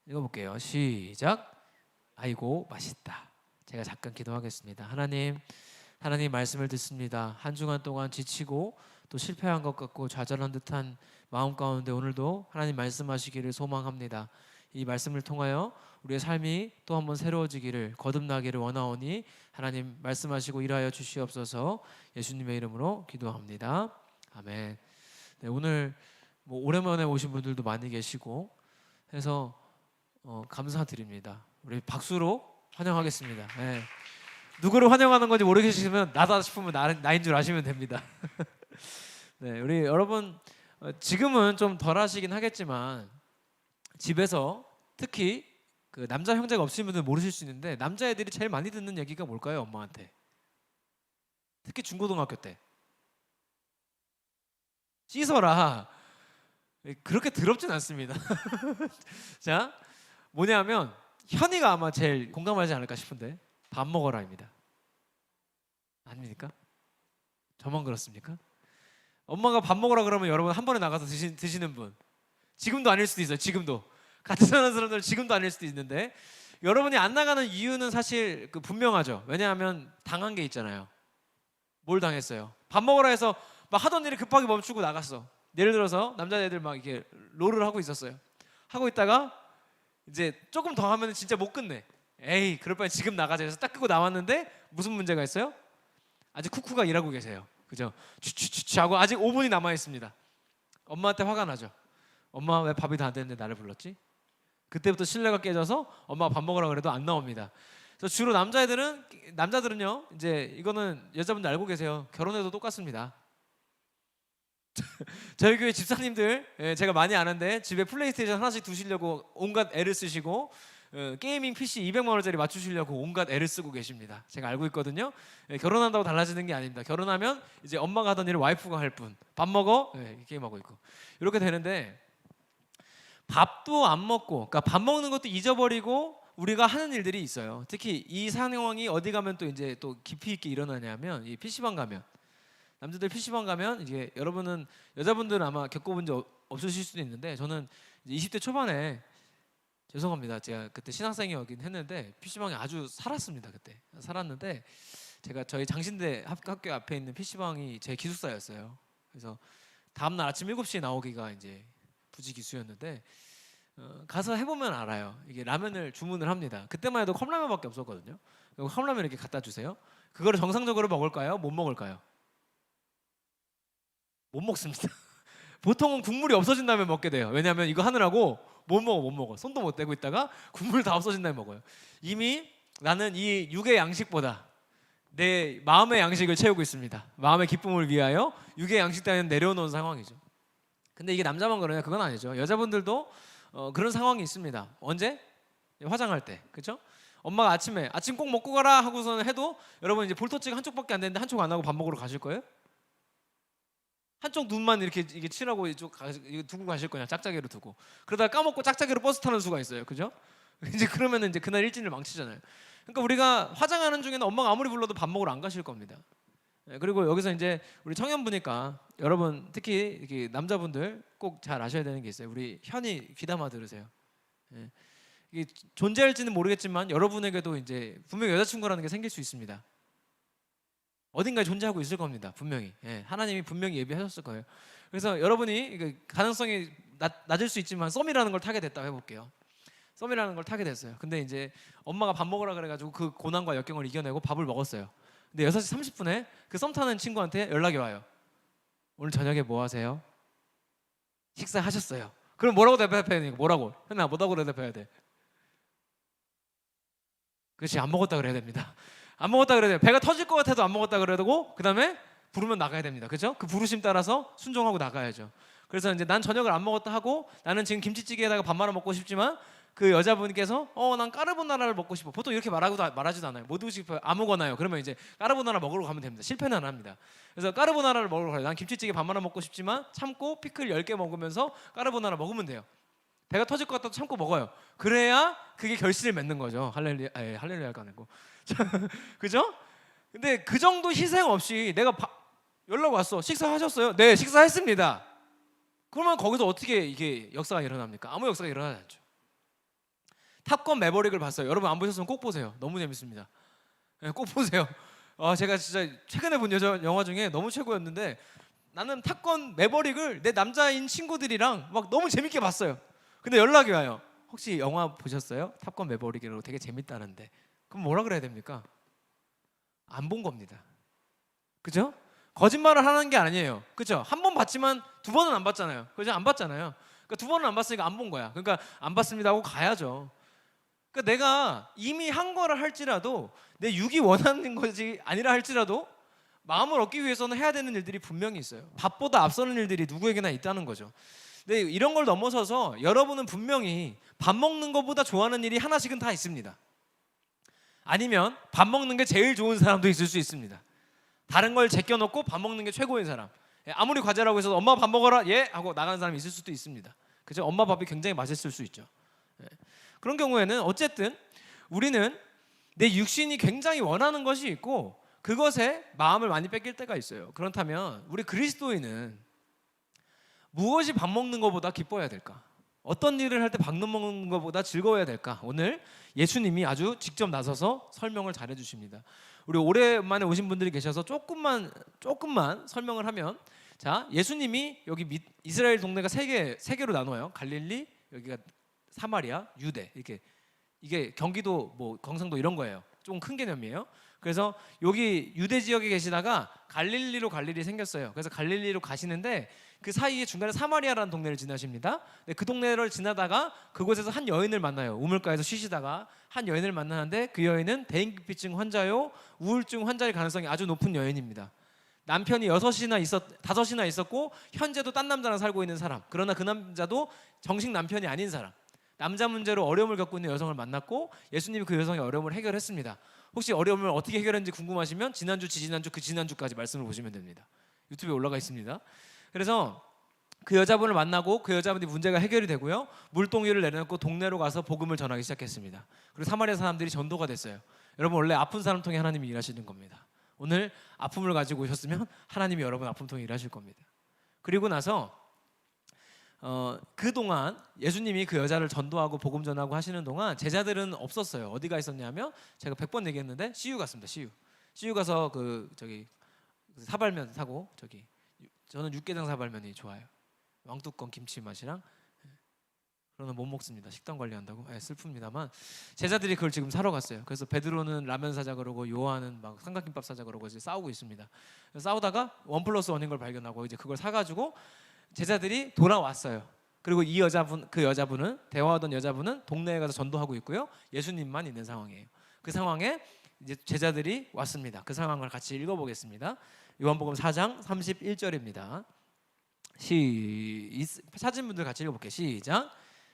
읽어볼게요. 시작. 아이고 맛있다. 제가 잠깐 기도하겠습니다. 하나님 말씀을 듣습니다. 한 주간 동안 지치고 또 실패한 것 같고 좌절한 듯한 마음 가운데 오늘도 하나님 말씀하시기를 소망합니다. 이 말씀을 통하여 우리의 삶이 또 한번 새로워지기를 거듭나기를 원하오니 하나님 말씀하시고 일하여 주시옵소서. 예수님의 이름으로 기도합니다. 아멘. 네, 오늘 오랜만에 오신 분들도 많이 계시고 해서 감사드립니다. 우리 박수로 환영하겠습니다. 네. 누구를 환영하는 건지 모르겠으면 나다 싶으면 나인 줄 아시면 됩니다. 네, 우리 여러분 지금은 좀 덜 하시긴 하겠지만 집에서 특히 그 남자 형제가 없으신 분들 모르실 수 있는데 남자애들이 제일 많이 듣는 얘기가 뭘까요? 엄마한테. 특히 중고등학교 때. 씻어라. 그렇게 더럽진 않습니다. 자, 뭐냐면 현이가 아마 제일 공감하지 않을까 싶은데 밥 먹어라입니다. 아닙니까? 저만 그렇습니까? 엄마가 밥 먹으라 그러면 여러분 한 번에 나가서 드시는 분 지금도 아닐 수도 있어요. 지금도 같이 사는 사람들 지금도 아닐 수도 있는데 여러분이 안 나가는 이유는 사실 분명하죠. 왜냐하면 당한 게 있잖아요. 뭘 당했어요? 밥 먹으라 해서 막 하던 일이 급하게 멈추고 나갔어. 예를 들어서 남자애들 막 이렇게 롤을 하고 있었어요. 하고 있다가 이제 조금 더 하면 진짜 못 끝내. 에이 그럴 바엔 지금 나가자 해서 딱 끄고 나왔는데 무슨 문제가 있어요? 아직 쿠쿠가 일하고 계세요. 그죠? 추추추추 하고 아직 5분이 남아 있습니다. 엄마한테 화가 나죠. 엄마 왜 밥이 다 안 됐는데 나를 불렀지? 그때부터 신뢰가 깨져서 엄마가 밥 먹으라 그래도 안 나옵니다. 그래서 주로 남자들은요 이제 이거는 여자분들 알고 계세요. 결혼해도 똑같습니다. 저희 교회 집사님들 제가 많이 아는데 집에 플레이스테이션 하나씩 두시려고 온갖 애를 쓰시고 게이밍 PC 200만 원짜리 맞추시려고 온갖 애를 쓰고 계십니다. 제가 알고 있거든요. 결혼한다고 달라지는 게 아닙니다. 결혼하면 이제 엄마가 하던 일을 와이프가 할 뿐. 밥 먹어? 게임하고 있고 이렇게 되는데 밥도 안 먹고 그러니까 밥 먹는 것도 잊어버리고 우리가 하는 일들이 있어요. 특히 이 상황이 어디 가면 또 이제 또 깊이 있게 일어나냐면 이 PC방 가면 남자들 PC방 가면 이게 여러분은 여자분들은 아마 겪어본 적 없으실 수도 있는데 저는 이제 20대 초반에 죄송합니다. 제가 그때 신학생이었긴 했는데 PC방에 아주 살았습니다. 그때 살았는데 제가 저희 장신대 학교 앞에 있는 PC방이 제 기숙사였어요. 그래서 다음날 아침 7시에 나오기가 이제 부지기수였는데 가서 해보면 알아요. 이게 라면을 주문을 합니다. 그때만 해도 컵라면밖에 없었거든요. 컵라면 이렇게 갖다 주세요. 그거를 정상적으로 먹을까요? 못 먹을까요? 못 먹습니다. 보통은 국물이 없어진 다음에 먹게 돼요. 왜냐하면 이거 하느라고 못 먹어. 손도 못 대고 있다가 국물 다 없어진 다음에 먹어요. 이미 나는 이 육의 양식보다 내 마음의 양식을 채우고 있습니다. 마음의 기쁨을 위하여 육의 양식 따위는 내려놓은 상황이죠. 근데 이게 남자만 그러냐? 그건 아니죠. 여자분들도 그런 상황이 있습니다. 언제? 화장할 때, 그렇죠? 엄마가 아침 꼭 먹고 가라 하고서는 해도 여러분 이제 볼터치가 한쪽밖에 안 되는데 한쪽 안 하고 밥 먹으러 가실 거예요? 한쪽 눈만 이렇게 칠하고 이거 두고 가실 거냐? 짝짝이로 두고 그러다가 까먹고 짝짝이로 버스 타는 수가 있어요, 그죠? 이제 그러면은 이제 그날 일진을 망치잖아요. 그러니까 우리가 화장하는 중에는 엄마가 아무리 불러도 밥 먹으러 안 가실 겁니다. 그리고 여기서 이제 우리 청년부니까 여러분 특히 이렇게 남자분들 꼭 잘 아셔야 되는 게 있어요. 우리 현이 귀담아 들으세요. 이게 존재할지는 모르겠지만 여러분에게도 이제 분명 여자친구라는 게 생길 수 있습니다. 어딘가에 존재하고 있을 겁니다. 분명히 하나님이 분명히 예비하셨을 거예요. 그래서 여러분이 가능성이 낮을 수 있지만 썸이라는 걸 타게 됐다고 해볼게요. 썸이라는 걸 타게 됐어요. 근데 이제 엄마가 밥 먹으라 그래가지고 그 고난과 역경을 이겨내고 밥을 먹었어요. 근데 6시 30분에 그 썸 타는 친구한테 연락이 와요. 오늘 저녁에 뭐 하세요? 식사하셨어요. 그럼 뭐라고 대답해야 되니까 뭐라고? 현아 뭐라고 대답해야 돼? 그렇지, 안 먹었다 그래야 됩니다. 안 먹었다 그래야 돼요. 배가 터질 것 같아도 안 먹었다 그래야 되고 그 다음에 부르면 나가야 됩니다. 그렇죠? 그 부르심 따라서 순종하고 나가야죠. 그래서 이제 난 저녁을 안 먹었다 하고 나는 지금 김치찌개에다가 밥 말아 먹고 싶지만 그 여자분께서 난 까르보나라를 먹고 싶어. 보통 이렇게 말하지도 않아요. 뭐 드고 싶어요? 아무거나요. 그러면 이제 까르보나라 먹으러 가면 됩니다. 실패는 안 합니다. 그래서 까르보나라를 먹으러 가요. 난 김치찌개 밥 말아 먹고 싶지만 참고 피클 10개 먹으면서 까르보나라 먹으면 돼요. 배가 터질 것 같아도 참고 먹어요. 그래야 그게 결실을 맺는 거죠. 할렐루야가 아니고 그죠? 근데 그 정도 희생 없이 내가 연락 왔어. 식사하셨어요? 네, 식사했습니다. 그러면 거기서 어떻게 이게 역사가 일어납니까? 아무 역사가 일어나지 않죠. 탑건 매버릭을 봤어요. 여러분 안 보셨으면 꼭 보세요. 너무 재밌습니다. 네, 꼭 보세요. 제가 진짜 최근에 본 영화 중에 너무 최고였는데 나는 탑건 매버릭을 내 남자인 친구들이랑 막 너무 재밌게 봤어요. 근데 연락이 와요. 혹시 영화 보셨어요? 탑건 매버릭이라고 되게 재밌다는데. 그럼 뭐라 그래야 됩니까? 안 본 겁니다. 그죠? 거짓말을 하는 게 아니에요. 그죠? 한 번 봤지만 두 번은 안 봤잖아요. 그죠? 안 봤잖아요. 그러니까 두 번은 안 봤으니까 안 본 거야. 그러니까 안 봤습니다 하고 가야죠. 그러니까 내가 이미 한 거를 할지라도 내 육이 원하는 것이 아니라 할지라도 마음을 얻기 위해서는 해야 되는 일들이 분명히 있어요. 밥보다 앞서는 일들이 누구에게나 있다는 거죠. 근데 이런 걸 넘어서서 여러분은 분명히 밥 먹는 것보다 좋아하는 일이 하나씩은 다 있습니다. 아니면 밥 먹는 게 제일 좋은 사람도 있을 수 있습니다. 다른 걸 제껴놓고 밥 먹는 게 최고인 사람. 아무리 과제라고 해서 엄마 밥 먹어라 예 하고 나가는 사람이 있을 수도 있습니다. 그죠? 엄마 밥이 굉장히 맛있을 수 있죠. 그런 경우에는 어쨌든 우리는 내 육신이 굉장히 원하는 것이 있고 그것에 마음을 많이 뺏길 때가 있어요. 그렇다면 우리 그리스도인은 무엇이 밥 먹는 것보다 기뻐해야 될까? 어떤 일을 할 때 밥 먹는 것보다 즐거워야 될까? 오늘 예수님이 아주 직접 나서서 설명을 잘해 주십니다. 우리 오랜만에 오신 분들이 계셔서 조금만 설명을 하면, 자, 예수님이 여기 이스라엘 동네가 세 개로 나눠요. 갈릴리, 여기가 사마리아, 유대, 이렇게 이게 경기도 뭐 경상도 이런 거예요. 좀 큰 개념이에요. 그래서 여기 유대 지역에 계시다가 갈릴리 생겼어요. 그래서 갈릴리로 가시는데 그 사이에 중간에 사마리아라는 동네를 지나십니다. 그 동네를 지나다가 그곳에서 한 여인을 만나요. 우물가에서 쉬시다가 한 여인을 만나는데 그 여인은 대인기피증 환자요, 우울증 환자일 가능성이 아주 높은 여인입니다. 남편이 5이나 있었고 현재도 딴 남자랑 살고 있는 사람. 그러나 그 남자도 정식 남편이 아닌 사람. 남자 문제로 어려움을 겪고 있는 여성을 만났고 예수님이 그 여성의 어려움을 해결했습니다. 혹시 어려움을 어떻게 해결했는지 궁금하시면 지난주, 지지난주, 그 지난주까지 말씀을 보시면 됩니다. 유튜브에 올라가 있습니다. 그래서 그 여자분을 만나고 그 여자분이 문제가 해결이 되고요. 물동이를 내려놓고 동네로 가서 복음을 전하기 시작했습니다. 그리고 사마리아 사람들이 전도가 됐어요. 여러분 원래 아픈 사람 통해 하나님이 일하시는 겁니다. 오늘 아픔을 가지고 오셨으면 하나님이 여러분 아픔 통해 일하실 겁니다. 그리고 나서 그동안 예수님이 그 여자를 전도하고 복음 전하고 하시는 동안 제자들은 없었어요. 어디가 있었냐면 제가 100번 얘기했는데 CU 갔습니다. CU 가서 저기 사발면 사고 저는 육개장 사발면이 좋아요. 왕뚜껑 김치 맛이랑. 그러면 못 먹습니다. 식단 관리한다고. 슬픕니다만 제자들이 그걸 지금 사러 갔어요. 그래서 베드로는 라면 사자 그러고 요한은 막 삼각김밥 사자 그러고 이제 싸우고 있습니다. 싸우다가 1+1인 걸 발견하고 이제 그걸 사가지고 제자들이 돌아왔어요. 그리고 그 여자분은 대화하던 여자분은 동네에 가서 전도하고 있고요. 예수님만 있는 상황이에요. 그 상황에 이제 제자들이 왔습니다. 그 상황을 같이 읽어보겠습니다. 요한복음 4장 31절입니다. 찾은 분들 같이 읽어볼게요. 시작.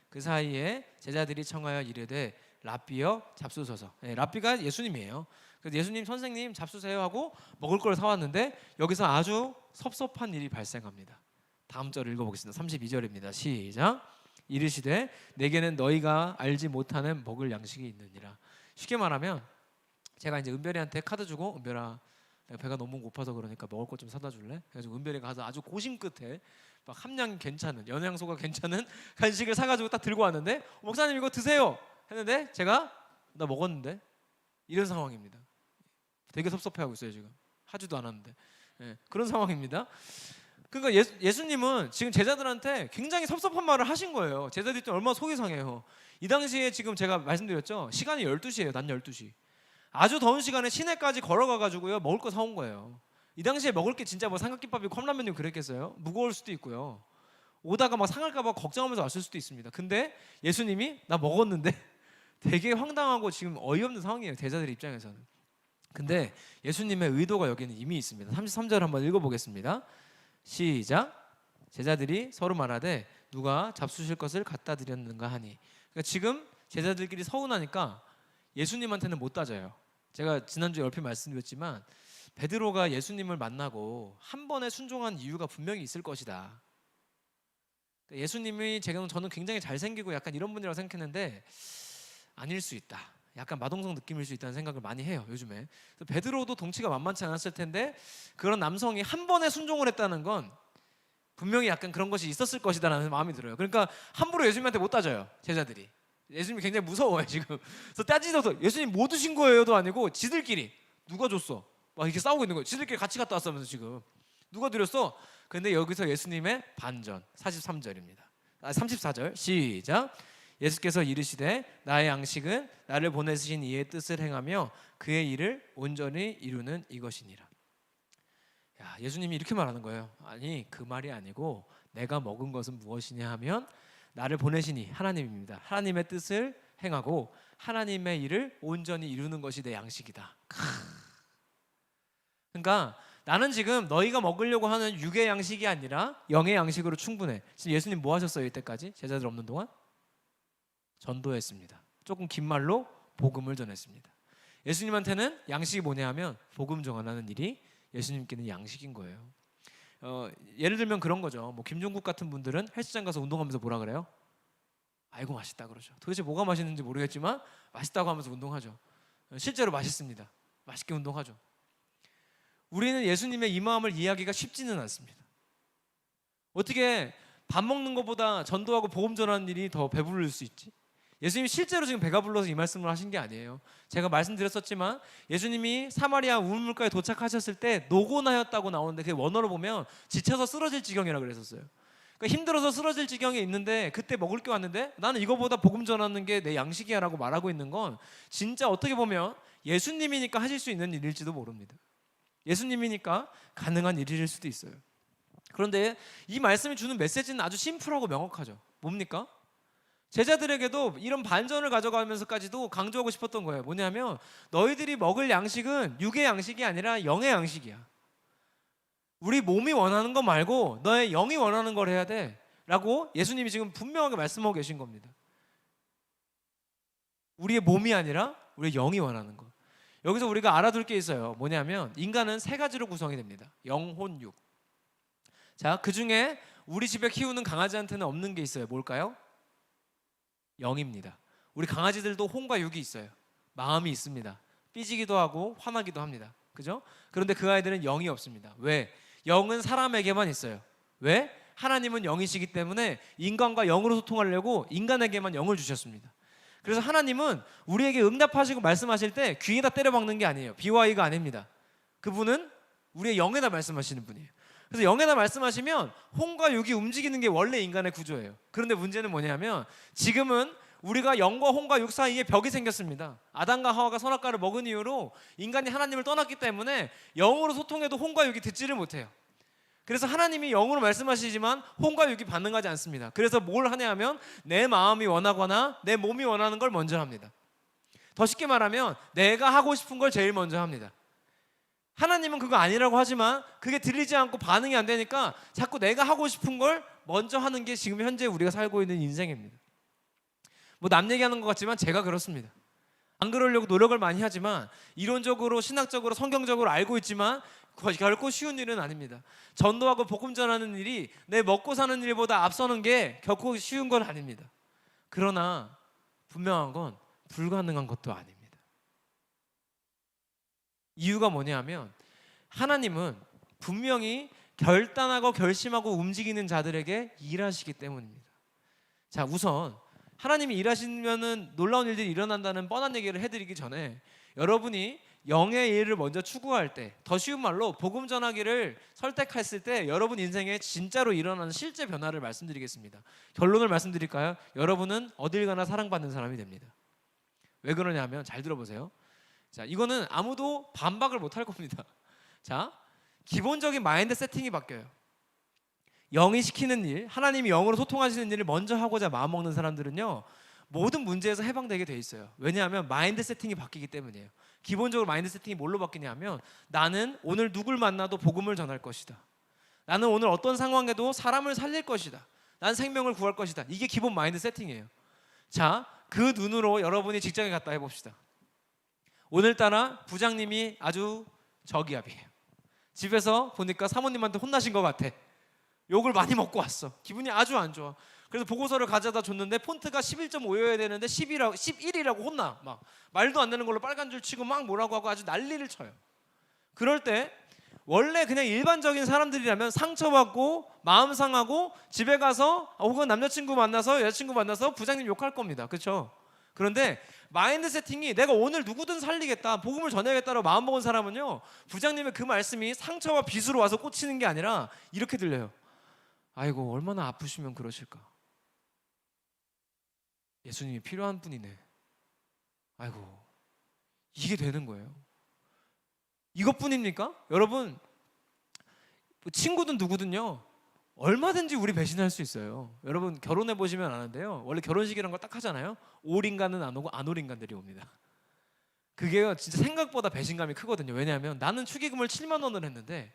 그 사이에 제자들이 청하여 이르되 랍비여 잡수소서. 랍비가 예수님이에요. 그래서 예수님 선생님 잡수세요 하고 먹을 걸 사왔는데 여기서 아주 섭섭한 일이 발생합니다. 다음 절을 읽어보겠습니다. 32절입니다. 시작. 이르시되 내게는 너희가 알지 못하는 먹을 양식이 있느니라. 쉽게 말하면 제가 이제 은별이한테 카드 주고 은별아 내가 배가 너무 고파서 그러니까 먹을 것 좀 사다 줄래? 그래서 은별이가 가서 아주 고심 끝에 막 함량 괜찮은 영양소가 괜찮은 간식을 사가지고 딱 들고 왔는데 목사님 이거 드세요 했는데 제가 나 먹었는데 이런 상황입니다. 되게 섭섭해하고 있어요 지금. 하지도 않았는데 그런 상황입니다. 그러니까 예수님은 지금 제자들한테 굉장히 섭섭한 말을 하신 거예요. 제자들이 얼마나 속이 상해요. 이 당시에 지금 제가 말씀드렸죠. 시간이 12시예요. 낮 12시. 아주 더운 시간에 시내까지 걸어가가지고요 먹을 거 사온 거예요. 이 당시에 먹을 게 진짜 뭐 삼각김밥이 컵라면이 그랬겠어요? 무거울 수도 있고요. 오다가 막 상할까봐 걱정하면서 왔을 수도 있습니다. 근데 예수님이 나 먹었는데 되게 황당하고 지금 어이없는 상황이에요. 제자들 입장에서는. 근데 예수님의 의도가 여기는 이미 있습니다. 33절 한번 읽어보겠습니다. 시작. 제자들이 서로 말하되 누가 잡수실 것을 갖다 드렸는가 하니. 그러니까 지금 제자들끼리 서운하니까 예수님한테는 못 따져요. 제가 지난주에 얼핏 말씀드렸지만 베드로가 예수님을 만나고 한 번에 순종한 이유가 분명히 있을 것이다. 예수님이 저는 굉장히 잘생기고 약간 이런 분이라고 생각했는데 아닐 수 있다. 약간 마동석 느낌일 수 있다는 생각을 많이 해요 요즘에. 베드로도 덩치가 만만치 않았을 텐데 그런 남성이 한 번에 순종을 했다는 건 분명히 약간 그런 것이 있었을 것이다라는 마음이 들어요. 그러니까 함부로 예수님한테 못 따져요 제자들이. 예수님이 굉장히 무서워요 지금. 그래서 따지더라도 예수님 뭐 드신 거예요도 아니고 지들끼리 누가 줬어? 막 이렇게 싸우고 있는 거예요. 지들끼리 같이 갔다 왔으면서 지금 누가 드렸어? 근데 여기서 예수님의 반전 43절입니다. 34절 시작. 예수께서 이르시되 나의 양식은 나를 보내신 이의 뜻을 행하며 그의 일을 온전히 이루는 이것이니라. 야, 예수님이 이렇게 말하는 거예요. 아니 그 말이 아니고 내가 먹은 것은 무엇이냐 하면 나를 보내시니 하나님입니다. 하나님의 뜻을 행하고 하나님의 일을 온전히 이루는 것이 내 양식이다. 그러니까 나는 지금 너희가 먹으려고 하는 육의 양식이 아니라 영의 양식으로 충분해. 지금 예수님 뭐 하셨어요 이때까지? 제자들 없는 동안? 전도했습니다. 조금 긴 말로 복음을 전했습니다. 예수님한테는 양식이 뭐냐 하면 복음 전하는 일이 예수님께는 양식인 거예요. 예를 들면 그런 거죠. 뭐 김종국 같은 분들은 헬스장 가서 운동하면서 뭐라 그래요? 아이고 맛있다 그러죠. 도대체 뭐가 맛있는지 모르겠지만 맛있다고 하면서 운동하죠. 실제로 맛있습니다. 맛있게 운동하죠. 우리는 예수님의 이 마음을 이해하기가 쉽지는 않습니다. 어떻게 밥 먹는 것보다 전도하고 복음 전하는 일이 더 배부를 수 있지? 예수님이 실제로 지금 배가 불러서 이 말씀을 하신 게 아니에요. 제가 말씀드렸었지만 예수님이 사마리아 우물가에 도착하셨을 때 노곤하였다고 나오는데 그 원어로 보면 지쳐서 쓰러질 지경이라고 그랬었어요. 그러니까 힘들어서 쓰러질 지경에 있는데 그때 먹을 게 왔는데 나는 이거보다 복음 전하는 게 내 양식이야 라고 말하고 있는 건 진짜 어떻게 보면 예수님이니까 하실 수 있는 일일지도 모릅니다. 예수님이니까 가능한 일일 수도 있어요. 그런데 이 말씀이 주는 메시지는 아주 심플하고 명확하죠. 뭡니까? 제자들에게도 이런 반전을 가져가면서까지도 강조하고 싶었던 거예요. 뭐냐면 너희들이 먹을 양식은 육의 양식이 아니라 영의 양식이야. 우리 몸이 원하는 거 말고 너의 영이 원하는 걸 해야 돼 라고 예수님이 지금 분명하게 말씀하고 계신 겁니다. 우리의 몸이 아니라 우리의 영이 원하는 것. 여기서 우리가 알아둘 게 있어요. 뭐냐면 인간은 세 가지로 구성이 됩니다. 영, 혼, 육. 자, 그 중에 우리 집에 키우는 강아지한테는 없는 게 있어요. 뭘까요? 영입니다. 우리 강아지들도 혼과 육이 있어요. 마음이 있습니다. 삐지기도 하고 화나기도 합니다. 그죠? 그런데 그 아이들은 영이 없습니다. 왜? 영은 사람에게만 있어요. 왜? 하나님은 영이시기 때문에 인간과 영으로 소통하려고 인간에게만 영을 주셨습니다. 그래서 하나님은 우리에게 응답하시고 말씀하실 때 귀에다 때려박는 게 아니에요. 비와이가 아닙니다. 그분은 우리의 영에다 말씀하시는 분이에요. 그래서 영에다 말씀하시면 혼과 육이 움직이는 게 원래 인간의 구조예요. 그런데 문제는 뭐냐면 지금은 우리가 영과 혼과 육 사이에 벽이 생겼습니다. 아담과 하와가 선악과를 먹은 이후로 인간이 하나님을 떠났기 때문에 영으로 소통해도 혼과 육이 듣지를 못해요. 그래서 하나님이 영으로 말씀하시지만 혼과 육이 반응하지 않습니다. 그래서 뭘 하냐 하면 내 마음이 원하거나 내 몸이 원하는 걸 먼저 합니다. 더 쉽게 말하면 내가 하고 싶은 걸 제일 먼저 합니다. 하나님은 그거 아니라고 하지만 그게 들리지 않고 반응이 안 되니까 자꾸 내가 하고 싶은 걸 먼저 하는 게 지금 현재 우리가 살고 있는 인생입니다. 뭐 남 얘기하는 것 같지만 제가 그렇습니다. 안 그러려고 노력을 많이 하지만 이론적으로 신학적으로 성경적으로 알고 있지만 결코 쉬운 일은 아닙니다. 전도하고 복음 전하는 일이 내 먹고 사는 일보다 앞서는 게 결코 쉬운 건 아닙니다. 그러나 분명한 건 불가능한 것도 아닙니다. 이유가 뭐냐면 하나님은 분명히 결단하고 결심하고 움직이는 자들에게 일하시기 때문입니다. 자, 우선 하나님이 일하시면은 놀라운 일들이 일어난다는 뻔한 얘기를 해드리기 전에 여러분이 영의 일을 먼저 추구할 때, 더 쉬운 말로 복음 전하기를 선택했을 때 여러분 인생에 진짜로 일어나는 실제 변화를 말씀드리겠습니다. 결론을 말씀드릴까요? 여러분은 어딜 가나 사랑받는 사람이 됩니다. 왜 그러냐면 잘 들어보세요. 자, 이거는 아무도 반박을 못할 겁니다. 자, 기본적인 마인드 세팅이 바뀌어요. 영이 시키는 일, 하나님이 영으로 소통하시는 일을 먼저 하고자 마음먹는 사람들은요 모든 문제에서 해방되게 돼 있어요. 왜냐하면 마인드 세팅이 바뀌기 때문이에요. 기본적으로 마인드 세팅이 뭘로 바뀌냐면 나는 오늘 누굴 만나도 복음을 전할 것이다. 나는 오늘 어떤 상황에도 사람을 살릴 것이다. 난 생명을 구할 것이다. 이게 기본 마인드 세팅이에요. 자, 그 눈으로 여러분이 직장에 갔다 해봅시다. 오늘따라 부장님이 아주 저기압이에요. 집에서 보니까 사모님한테 혼나신 것 같아. 욕을 많이 먹고 왔어. 기분이 아주 안 좋아. 그래서 보고서를 가져다 줬는데 폰트가 11.5여야 되는데 11이라고 혼나. 막 말도 안 되는 걸로 빨간 줄 치고 막 뭐라고 하고 아주 난리를 쳐요. 그럴 때 원래 그냥 일반적인 사람들이라면 상처받고 마음 상하고 집에 가서 혹은 남자친구 만나서 여자친구 만나서 부장님 욕할 겁니다. 그렇죠? 그런데 마인드 세팅이 내가 오늘 누구든 살리겠다, 복음을 전해야겠다로 마음먹은 사람은요, 부장님의 그 말씀이 상처와 빗으로 와서 꽂히는 게 아니라 이렇게 들려요. 아이고 얼마나 아프시면 그러실까. 예수님이 필요한 분이네. 아이고, 이게 되는 거예요. 이것뿐입니까? 여러분, 친구든 누구든요 얼마든지 우리 배신할 수 있어요. 여러분 결혼해 보시면 아는데요, 원래 결혼식이란 걸 딱 하잖아요. 올 인간은 안 오고 안 올 인간들이 옵니다. 그게요 진짜 생각보다 배신감이 크거든요. 왜냐하면 나는 축의금을 7만 원을 했는데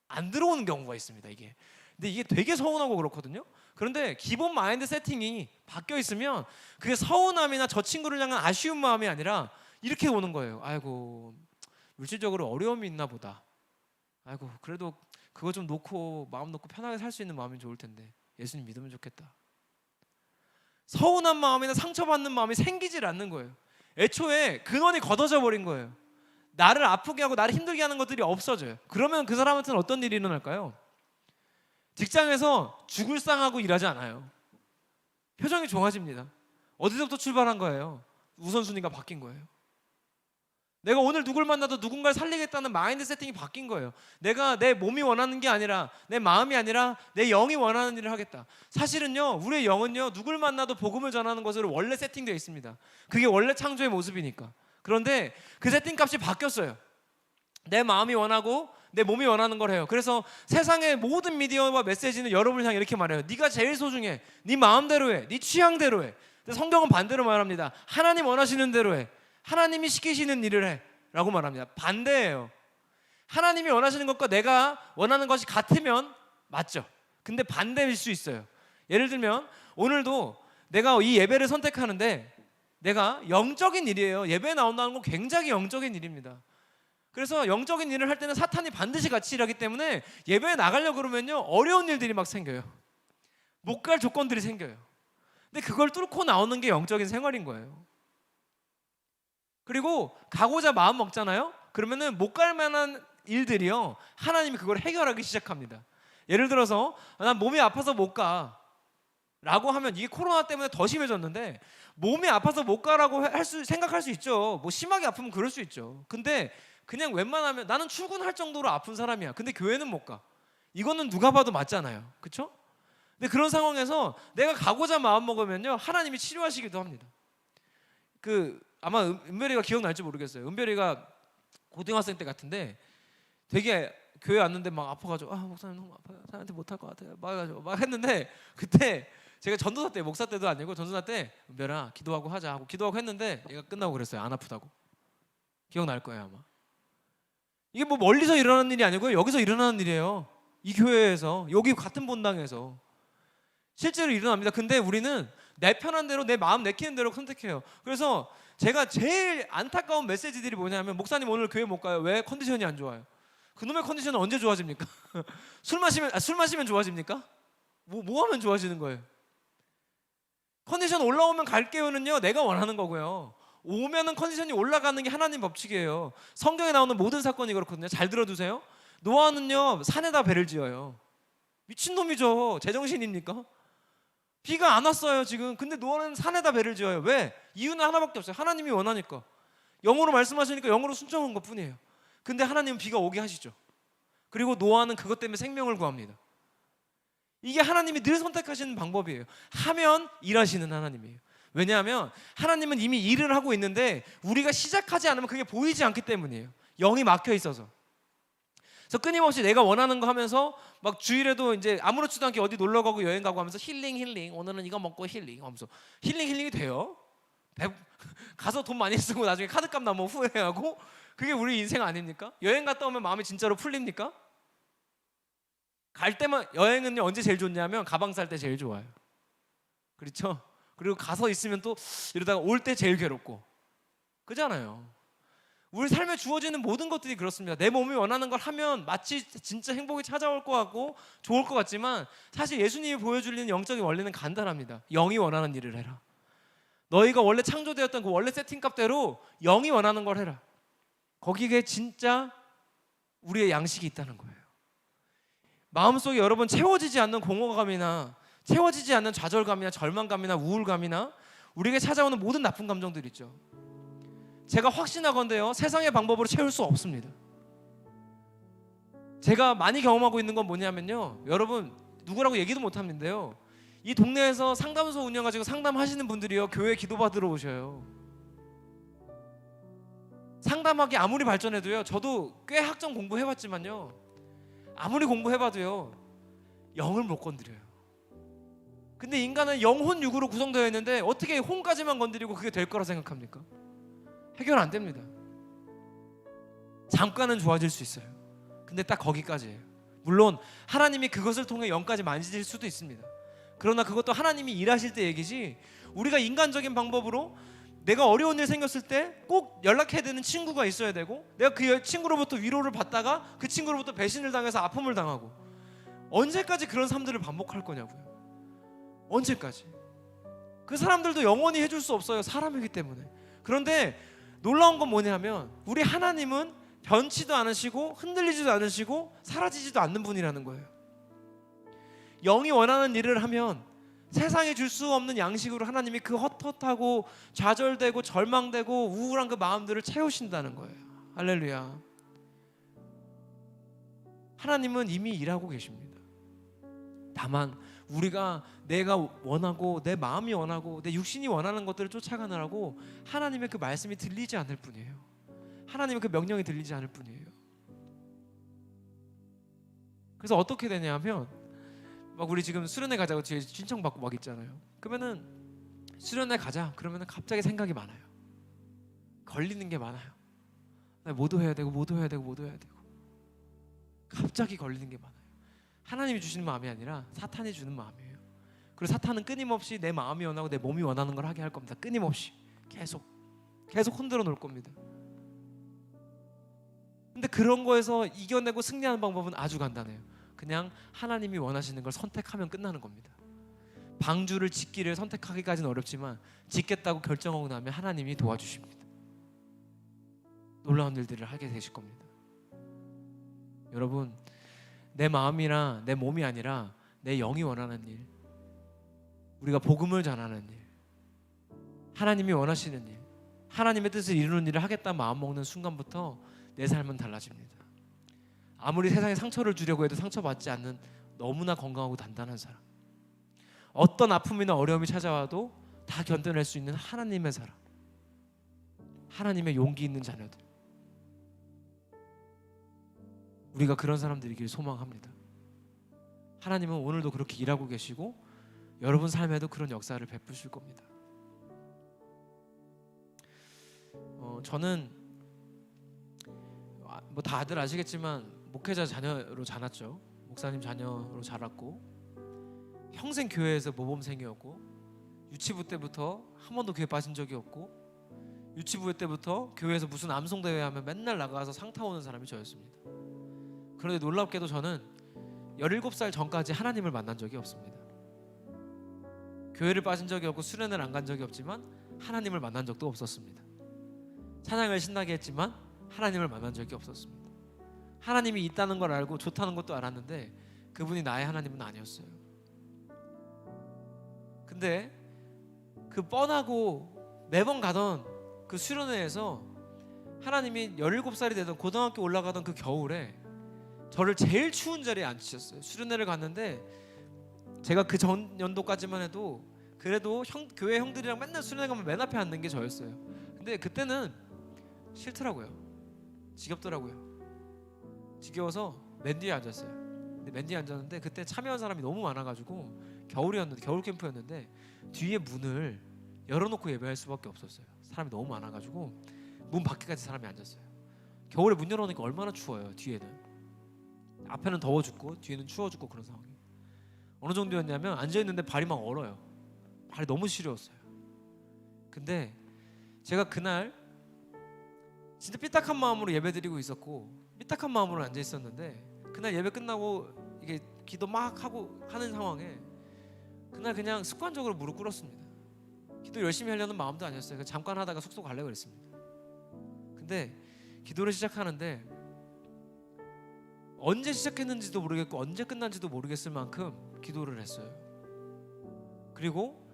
안 들어오는 경우가 있습니다. 근데 이게 되게 서운하고 그렇거든요. 그런데 기본 마인드 세팅이 바뀌어 있으면 그게 서운함이나 저 친구를 향한 아쉬운 마음이 아니라 이렇게 오는 거예요. 아이고 물질적으로 어려움이 있나 보다. 아이고 그래도 그거 좀 놓고 마음 놓고 편하게 살 수 있는 마음이 좋을 텐데 예수님 믿으면 좋겠다. 서운한 마음이나 상처받는 마음이 생기질 않는 거예요. 애초에 근원이 걷어져 버린 거예요. 나를 아프게 하고 나를 힘들게 하는 것들이 없어져요. 그러면 그 사람한테는 어떤 일이 일어날까요? 직장에서 죽을 상하고 일하지 않아요. 표정이 좋아집니다. 어디서부터 출발한 거예요? 우선순위가 바뀐 거예요. 내가 오늘 누굴 만나도 누군가를 살리겠다는 마인드 세팅이 바뀐 거예요. 내가 내 몸이 원하는 게 아니라, 내 마음이 아니라 내 영이 원하는 일을 하겠다. 사실은요 우리의 영은요 누굴 만나도 복음을 전하는 것으로 원래 세팅되어 있습니다. 그게 원래 창조의 모습이니까. 그런데 그 세팅 값이 바뀌었어요. 내 마음이 원하고 내 몸이 원하는 걸 해요. 그래서 세상의 모든 미디어와 메시지는 여러분을 향해 이렇게 말해요. 네가 제일 소중해. 네 마음대로 해. 네 취향대로 해. 근데 성경은 반대로 말합니다. 하나님 원하시는 대로 해. 하나님이 시키시는 일을 해 라고 말합니다. 반대예요. 하나님이 원하시는 것과 내가 원하는 것이 같으면 맞죠. 근데 반대일 수 있어요. 예를 들면 오늘도 내가 이 예배를 선택하는데 내가 영적인 일이에요. 예배에 나온다는 건 굉장히 영적인 일입니다. 그래서 영적인 일을 할 때는 사탄이 반드시 같이 일하기 때문에 예배에 나가려고 그러면요 어려운 일들이 막 생겨요. 못 갈 조건들이 생겨요. 근데 그걸 뚫고 나오는 게 영적인 생활인 거예요. 그리고 가고자 마음 먹잖아요. 그러면은 못 갈 만한 일들이요 하나님이 그걸 해결하기 시작합니다. 예를 들어서 난 몸이 아파서 못 가 라고 하면, 이게 코로나 때문에 더 심해졌는데 몸이 아파서 못 가라고 생각할 수 있죠. 뭐 심하게 아프면 그럴 수 있죠. 근데 그냥 웬만하면 나는 출근할 정도로 아픈 사람이야. 근데 교회는 못 가. 이거는 누가 봐도 맞잖아요. 그렇죠? 근데 그런 상황에서 내가 가고자 마음 먹으면요 하나님이 치료하시기도 합니다. 아마 은별이가 기억날지 모르겠어요. 은별이가 고등학생 때 같은데 되게 교회 왔는데 막 아파가지고 목사님 너무 아파요. 사람한테 못할 것 같아요. 막 했는데 그때 제가 전도사 때, 목사 때도 아니고 전도사 때 은별아 기도하고 하자 하고 기도하고 했는데 얘가 끝나고 그랬어요. 안 아프다고. 기억날 거예요 아마. 이게 뭐 멀리서 일어나는 일이 아니고요 여기서 일어나는 일이에요. 이 교회에서, 여기 같은 본당에서 실제로 일어납니다. 근데 우리는 내 편한 대로, 내 마음 내키는 대로 선택해요. 그래서 제가 제일 안타까운 메시지들이 뭐냐면, 목사님 오늘 교회 못 가요. 왜? 컨디션이 안 좋아요. 그놈의 컨디션은 언제 좋아집니까? 술 마시면 좋아집니까? 뭐 하면 좋아지는 거예요? 컨디션 올라오면 갈게요는요 내가 원하는 거고요, 오면은 컨디션이 올라가는 게 하나님 법칙이에요. 성경에 나오는 모든 사건이 그렇거든요. 잘 들어두세요. 노아는요 산에다 배를 지어요. 미친놈이죠. 제정신입니까? 비가 안 왔어요 지금. 근데 노아는 산에다 배를 지어요. 왜? 이유는 하나밖에 없어요. 하나님이 원하니까. 영어로 말씀하시니까 영어로 순종한 것뿐이에요. 근데 하나님은 비가 오게 하시죠. 그리고 노아는 그것 때문에 생명을 구합니다. 이게 하나님이 늘 선택하시는 방법이에요. 하면 일하시는 하나님이에요. 왜냐하면 하나님은 이미 일을 하고 있는데 우리가 시작하지 않으면 그게 보이지 않기 때문이에요. 영이 막혀 있어서. 그래서 끊임없이 내가 원하는 거 하면서 막 주일에도 이제 아무렇지도 않게 어디 놀러 가고 여행 가고 하면서 힐링 오늘은 이거 먹고 힐링 하면서 힐링이 돼요? 가서 돈 많이 쓰고 나중에 카드값 나면 후회하고, 그게 우리 인생 아닙니까? 여행 갔다 오면 마음이 진짜로 풀립니까? 갈 때만, 여행은요 언제 제일 좋냐면 가방 쌀 때 제일 좋아요. 그렇죠? 그리고 가서 있으면 또 이러다가 올 때 제일 괴롭고, 그잖아요. 우리 삶에 주어지는 모든 것들이 그렇습니다. 내 몸이 원하는 걸 하면 마치 진짜 행복이 찾아올 것 같고 좋을 것 같지만, 사실 예수님이 보여주는 영적인 원리는 간단합니다. 영이 원하는 일을 해라. 너희가 원래 창조되었던 그 원래 세팅값대로 영이 원하는 걸 해라. 거기에 진짜 우리의 양식이 있다는 거예요. 마음속에 여러분 채워지지 않는 공허감이나 채워지지 않는 좌절감이나 절망감이나 우울감이나 우리에게 찾아오는 모든 나쁜 감정들 있죠. 제가 확신하건대요, 세상의 방법으로 채울 수 없습니다. 제가 많이 경험하고 있는 건 뭐냐면요, 여러분 누구라고 얘기도 못하는데요, 이 동네에서 상담소 운영가지고 상담하시는 분들이요, 교회 기도받으러 오셔요. 상담학이 아무리 발전해도요, 저도 꽤 학점 공부해봤지만요, 아무리 공부해봐도요 영을 못 건드려요. 근데 인간은 영혼육으로 구성되어 있는데 어떻게 혼까지만 건드리고 그게 될 거라 생각합니까? 해결 안 됩니다. 잠깐은 좋아질 수 있어요. 근데 딱 거기까지예요. 물론 하나님이 그것을 통해 영까지 만지실 수도 있습니다. 그러나 그것도 하나님이 일하실 때 얘기지, 우리가 인간적인 방법으로 내가 어려운 일 생겼을 때 꼭 연락해야 되는 친구가 있어야 되고, 내가 그 친구로부터 위로를 받다가 그 친구로부터 배신을 당해서 아픔을 당하고, 언제까지 그런 삶들을 반복할 거냐고요. 언제까지? 그 사람들도 영원히 해줄 수 없어요. 사람이기 때문에. 그런데 놀라운 건 뭐냐면, 우리 하나님은 변치도 않으시고 흔들리지도 않으시고 사라지지도 않는 분이라는 거예요. 영이 원하는 일을 하면 세상에 줄 수 없는 양식으로 하나님이 그 헛헛하고 좌절되고 절망되고 우울한 그 마음들을 채우신다는 거예요. 할렐루야. 하나님은 이미 일하고 계십니다. 다만 우리가 내가 원하고 내 마음이 원하고 내 육신이 원하는 것들을 쫓아가느라고 하나님의 그 말씀이 들리지 않을 뿐이에요. 하나님의 그 명령이 들리지 않을 뿐이에요. 그래서 어떻게 되냐면, 막 우리 지금 수련회 가자고 뒤에 신청받고 막 있잖아요. 그러면은 수련회 가자 그러면은 갑자기 생각이 많아요. 걸리는 게 많아요. 뭐도 해야 되고 뭐도 해야 되고 뭐도 해야 되고 갑자기 걸리는 게 많아요. 하나님이 주시는 마음이 아니라 사탄이 주는 마음이에요. 그리고 사탄은 끊임없이 내 마음이 원하고 내 몸이 원하는 걸 하게 할 겁니다. 끊임없이 계속 흔들어 놓을 겁니다. 근데 그런 거에서 이겨내고 승리하는 방법은 아주 간단해요. 그냥 하나님이 원하시는 걸 선택하면 끝나는 겁니다. 방주를 짓기를 선택하기까지는 어렵지만 짓겠다고 결정하고 나면 하나님이 도와주십니다. 놀라운 일들을 하게 되실 겁니다. 여러분, 내 마음이나 내 몸이 아니라 내 영이 원하는 일, 우리가 복음을 전하는 일, 하나님이 원하시는 일, 하나님의 뜻을 이루는 일을 하겠다 마음 먹는 순간부터 내 삶은 달라집니다. 아무리 세상에 상처를 주려고 해도 상처받지 않는 너무나 건강하고 단단한 사람, 어떤 아픔이나 어려움이 찾아와도 다 견뎌낼 수 있는 하나님의 사람, 하나님의 용기 있는 자녀들, 우리가 그런 사람들이길 소망합니다. 하나님은 오늘도 그렇게 일하고 계시고 여러분 삶에도 그런 역사를 베푸실 겁니다. 저는 뭐 다들 아시겠지만 목회자 자녀로 자랐죠. 목사님 자녀로 자랐고 평생 교회에서 모범생이었고, 유치부 때부터 한 번도 교회 빠진 적이 없고, 유치부 때부터 교회에서 무슨 암송대회 하면 맨날 나가서 상 타오는 사람이 저였습니다. 그런데 놀랍게도 저는 17살 전까지 하나님을 만난 적이 없습니다. 교회를 빠진 적이 없고 수련회를 안 간 적이 없지만 하나님을 만난 적도 없었습니다. 찬양을 신나게 했지만 하나님을 만난 적이 없었습니다. 하나님이 있다는 걸 알고 좋다는 것도 알았는데 그분이 나의 하나님은 아니었어요. 근데 그 뻔하고 매번 가던 그 수련회에서 하나님이 17살이 되던 고등학교 올라가던 그 겨울에 저를 제일 추운 자리에 앉히셨어요. 수련회를 갔는데 제가 그 전 연도까지만 해도 그래도 교회 형들이랑 맨날 수련회 가면 맨 앞에 앉는 게 저였어요. 근데 그때는 싫더라고요. 지겹더라고요. 지겨워서 맨 뒤에 앉았어요. 근데 맨 뒤에 앉았는데 그때 참여한 사람이 너무 많아가지고 겨울이었는데, 겨울 캠프였는데 뒤에 문을 열어놓고 예배할 수밖에 없었어요. 사람이 너무 많아가지고 문 밖에까지 사람이 앉았어요. 겨울에 문 열어놓으니까 얼마나 추워요. 뒤에는 앞에는 더워 죽고 뒤에는 추워 죽고 그런 상황이 어느 정도였냐면 앉아있는데 발이 막 얼어요. 발이 너무 시려웠어요. 근데 제가 그날 진짜 삐딱한 마음으로 예배드리고 있었고 삐딱한 마음으로 앉아 있었는데, 그날 예배 끝나고 이게 기도 막 하고 하는 상황에 그날 그냥 습관적으로 무릎 꿇었습니다. 기도 열심히 하려는 마음도 아니었어요. 잠깐 하다가 속속 가려고 그랬습니다. 근데 기도를 시작하는데 언제 시작했는지도 모르겠고 언제 끝난지도 모르겠을 만큼 기도를 했어요. 그리고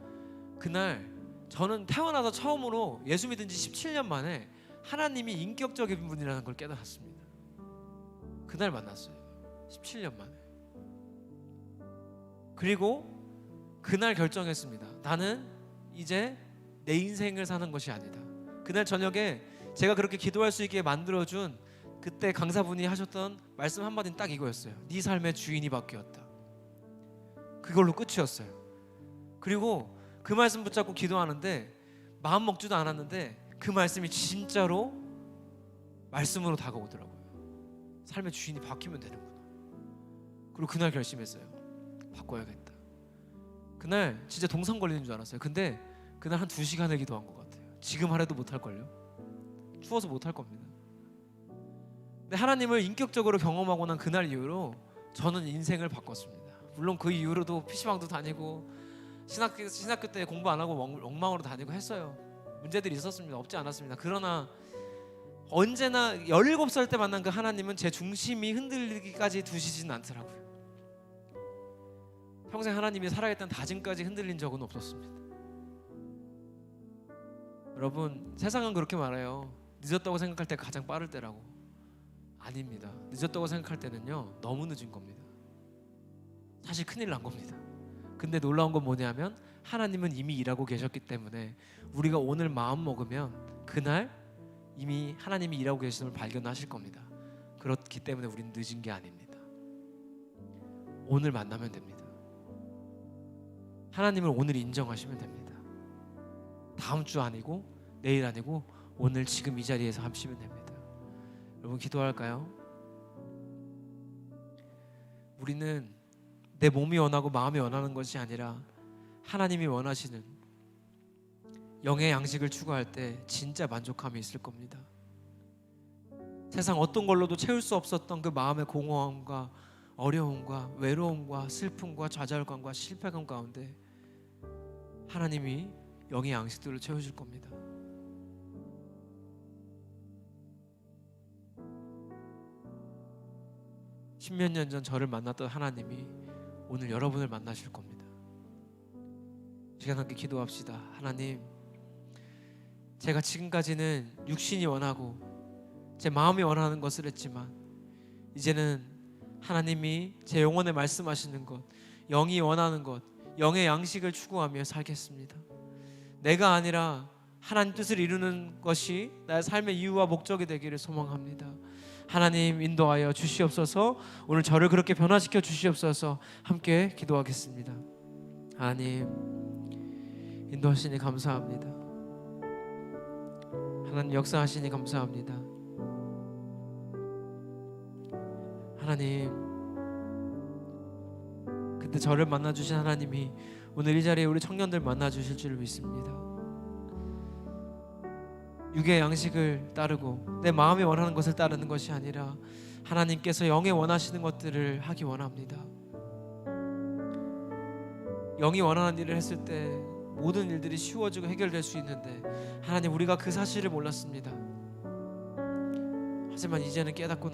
그날 저는 태어나서 처음으로 예수 믿은 지 17년 만에 하나님이 인격적인 분이라는 걸 깨달았습니다. 그날 만났어요. 17년 만에. 그리고 그날 결정했습니다. 나는 이제 내 인생을 사는 것이 아니다. 그날 저녁에 제가 그렇게 기도할 수 있게 만들어준 그때 강사분이 하셨던 말씀 한마디는 딱 이거였어요. 네 삶의 주인이 바뀌었다. 그걸로 끝이었어요. 그리고 그 말씀 붙잡고 기도하는데 마음 먹지도 않았는데 그 말씀이 진짜로 말씀으로 다가오더라고요. 삶의 주인이 바뀌면 되는구나. 그리고 그날 결심했어요. 바꿔야겠다. 그날 진짜 동상 걸리는 줄 알았어요. 근데 그날 한 2시간을 기도한 것 같아요. 지금 하래도 못할걸요. 추워서 못할 겁니다. 근데 하나님을 인격적으로 경험하고 난 그날 이후로 저는 인생을 바꿨습니다. 물론 그 이후로도 PC방도 다니고 신학교 때 공부 안 하고 엉망으로 다니고 했어요. 문제들이 있었습니다. 없지 않았습니다. 그러나 언제나 17살 때 만난 그 하나님은 제 중심이 흔들리기까지 두시진 않더라고요. 평생 하나님이 살아있다는 다짐까지 흔들린 적은 없었습니다. 여러분, 세상은 그렇게 말해요. 늦었다고 생각할 때 가장 빠를 때라고. 아닙니다. 늦었다고 생각할 때는요, 너무 늦은 겁니다. 사실 큰일 난 겁니다. 근데 놀라운 건 뭐냐면 하나님은 이미 일하고 계셨기 때문에 우리가 오늘 마음 먹으면 그날 이미 하나님이 일하고 계시는 걸 발견하실 겁니다. 그렇기 때문에 우리는 늦은 게 아닙니다. 오늘 만나면 됩니다. 하나님을 오늘 인정하시면 됩니다. 다음 주 아니고 내일 아니고 오늘 지금 이 자리에서 하시면 됩니다. 여러분, 기도할까요? 우리는 내 몸이 원하고 마음이 원하는 것이 아니라 하나님이 원하시는 영의 양식을 추구할 때 진짜 만족함이 있을 겁니다. 세상 어떤 걸로도 채울 수 없었던 그 마음의 공허함과 어려움과 외로움과 슬픔과 좌절감과 실패감 가운데 하나님이 영의 양식들을 채워줄 겁니다. 십몇 년 전 저를 만났던 하나님이 오늘 여러분을 만나실 겁니다. 시간 함께 기도합시다. 하나님, 제가 지금까지는 육신이 원하고 제 마음이 원하는 것을 했지만 이제는 하나님이 제 영혼에 말씀하시는 것, 영이 원하는 것, 영의 양식을 추구하며 살겠습니다. 내가 아니라 하나님 뜻을 이루는 것이 나의 삶의 이유와 목적이 되기를 소망합니다. 하나님 인도하여 주시옵소서. 오늘 저를 그렇게 변화시켜 주시옵소서. 함께 기도하겠습니다. 하나님 인도하시니 감사합니다. 하나님 역사하시니 감사합니다. 하나님, 그때 저를 만나주신 하나님이 오늘 이 자리에 우리 청년들 만나주실 줄 믿습니다. 육의 양식을 따르고 내 마음이 원하는 것을 따르는 것이 아니라 하나님께서 영에 원하시는 것들을 하기 원합니다. 영이 원하는 일을 했을 때 모든 일들이 쉬워지고 해결될 수 있는데 하나님, 우리가 그 사실을 몰랐습니다. 하지만 이제는 깨닫고